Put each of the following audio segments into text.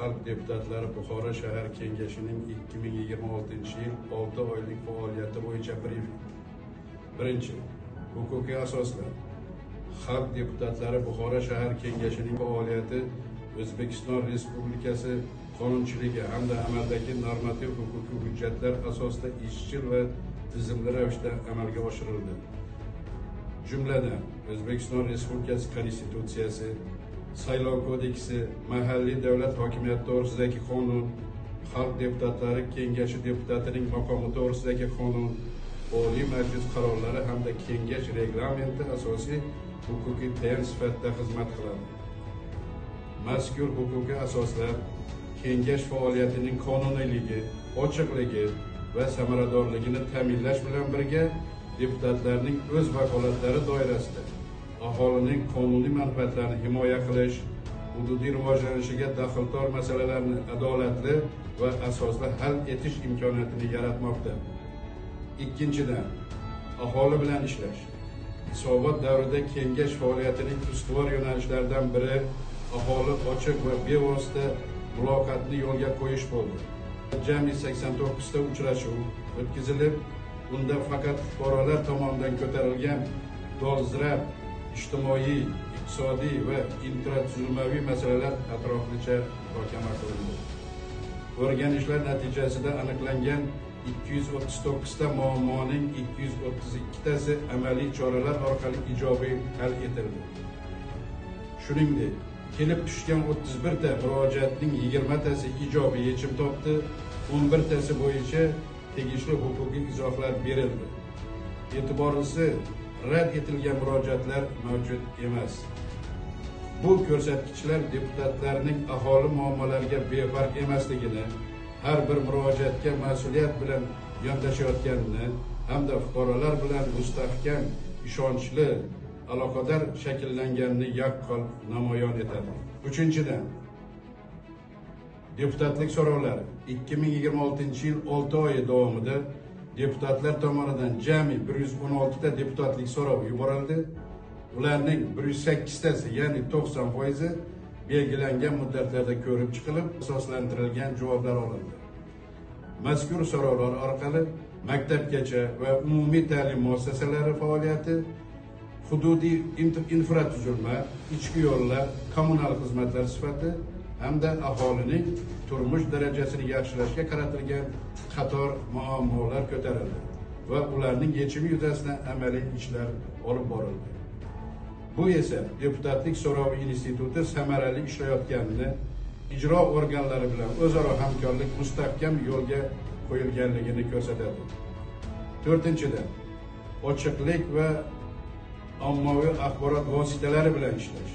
Xalq deputatlari Buxoro shahar kengashining 2026-yil 6 oylik faoliyati bo'yicha brifing. Birinchi, huquqiy asoslar. Xalq deputatlari Buxoro shahar kengashining faoliyati O'zbekiston Respublikasi qonunchiligi hamda amaldagi normativ huquqiy hujjatlar asosida izchil va tizimli ravishda amalga oshirildi. Jumladan, O'zbekiston Respublikasi Konstitutsiyasi, Saylov kodeksi, mahalliy davlat hokimiyati to'g'risidagi qonun, Xalq deputatlari kengashi deputatining maqomi to'g'risidagi qonun, Oliy Majlis qarorlari hamda kengash reglamenti asosiy huquqiy tayanch sifatida xizmat qiladi. Mazkur huquqiy asoslar kengash faoliyatining qonuniyligi, ochiqligi va samaradorligini ta'minlash bilan birga deputatlarning o'z vakolatlari doirasida aholining qonuniy manfaatlarini himoya qilish, hududiy rivojlanishiga daxldor masalalarni adolatli va asosli hal etish imkoniyatini yaratmoqda. Ikkinchidan, aholi bilan ishlash. Hisobot davrida kengash faoliyatining ustuvor yo'nalishlaridan biri aholi ochiq va bevosita muloqotni yo'lga qo'yish bo'ldi. Jami 89 ta uchrashuv o'tkazilib, unda faqat fuqarolar tomonidan ko'tarilgan dolzarb ijtimoiy, iqtisodiy va infratuzilmaviy masalalar atroflicha muhokama qilindi. O'rganishlar natijasida aniqlangan 239 ta muammoning 232 tasi amaliy choralar orqali ijobiy hal etildi. Shuningdek, kelib tushgan 31 ta murojaatning 20 tasi ijobiy yechim topdi, 11 tasi bo'yicha tegishli huquqiy izohlar berildi. E'tiborlisi, rad etilgan murojaatlar mavjud emas. Bu ko'rsatkichlar deputatlarning aholi muammolariga befarq emasligini, har bir murojaatga mas'uliyat bilan yondashayotganini hamda fuqarolar bilan mustahkam, ishonchli aloqalar shakllanganini yaqqol namoyon etadi. Uchinchidan, deputatlik so'rovlari 2026-yil 6 oyi davomida deputatlar tomonidan jami 116 ta deputatlik so'rov yuborildi. Ularning 108 tasi, ya'ni 90% belgilangan muddatlarda ko'rib chiqilib, asoslantirilgan javoblar olindi. Mazkur so'rovlar orqali maktabgacha va umumiy ta'lim muassasalari faoliyati, hududiy infratuzilma, ichki yo'llar, kommunal xizmatlar sifati hamda aholining turmush darajasini yaxshilashga qaratilgan qator muammolar ko'tarildi va ularning yechimi yuzasidan amaliy ishlar olib borildi. Bu esa deputatlik so'rovi instituti samarali ishlayotganini, ijro organlari bilan o'zaro hamkorlik mustahkam yo'lga qo'yilganligini ko'rsatadi. To'rtinchidan, ochiqlik va ommaviy axborot vositalari bilan ishlash.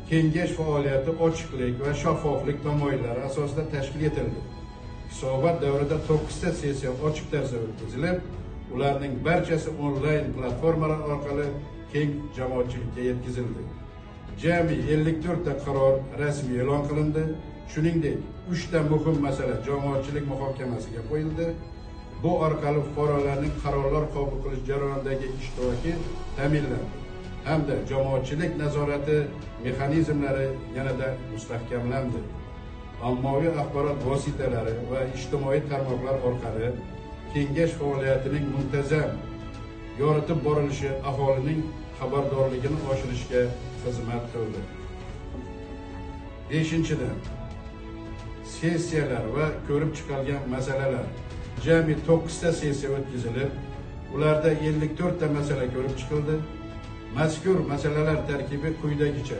Kengash faoliyati ochiqlik va shaffoflik tamoyillari asosida tashkil etildi. Hisobot davrida 9 ta sessiya ochiq tarzda o'tkazilib, ularning barchasi onlayn platformalar orqali keng jamoatchilikka yetkazildi. Jami 54 ta qaror rasmiy e'lon qilindi. Shuningdek, 3 ta muhim masala jamoatchilik muhokamasiga qo'yildi. Bu orqali fuqarolarning qarorlar qabul qilish jarayonidagi ishtiroki ta'minlandi hamda jamoatchilik nazorati mexanizmlari yanada mustahkamlandi. Ommaviy axborot vositalari va ijtimoiy tarmoqlar orqali kengash faoliyatining muntazam yoritib borilishi aholining xabardorligini oshirishga xizmat qildi. Beshinchidan, sessiyalar va ko'rib chiqilgan masalalar. Jami 9 ta sessiya o'tkazilib, ularda 54 ta masala ko'rib chiqildi. Mazkur masalalar tarkibi quyidagicha: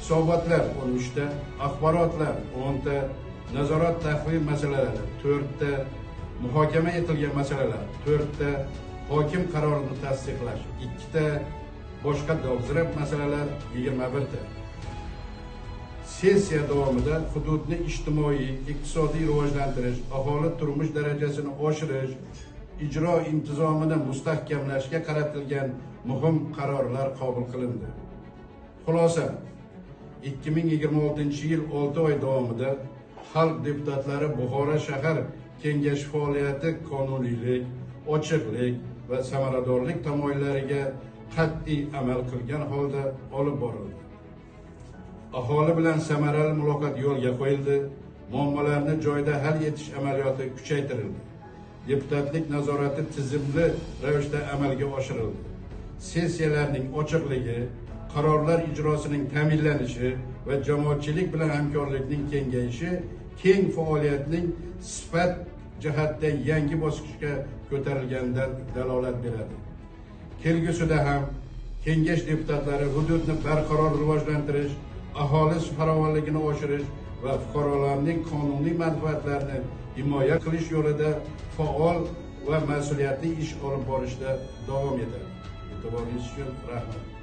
hisobotlar 13 ta, axborotlar 10 ta, nazorat tahvil masalalari 4 ta, muhokama etilgan masalalar 4 ta, hokim qarorini tasdiqlash 2 ta, boshqa dolzarb masalalar 21 ta. Sessiya davomida hududni ijtimoiy, iqtisodiy rivojlantirish, aholi turmush darajasini oshirish, ijro intizomini mustahkamlashga qaratilgan muhim qarorlar qabul qilindi. Xulosa, 2026-yil 6 oy davomida xalq deputatlari Buxoro shahar kengashi faoliyati qonuniylik, ochiqlik va samaradorlik tamoyillariga qat'iy amal qilgan holda olib borildi. aholi bilan samarali muloqot yo'lga qo'yildi, muammolarni joyida hal etish amaliyoti kuchaytirildi. Deputatlik nazorati tizimli ravishda amalga oshirildi. Sessiyalarning ochiqligi, qarorlar ijrosining ta'minlanishi va jamoatchilik bilan hamkorlikning kengayishi keng faoliyatning sifat jihatdan yangi bosqichga ko'tarilganidan dalolat beradi. Kelgusida ham kengash deputatlari hududni barqaror rivojlantirish, aholi farovonligini oshirish va fuqarolarning qonuniy manfaatlarini himoya qilish yo'lida faol va mas'uliyatli ish olib borishda davom etadi. E'tiboringiz uchun rahmat.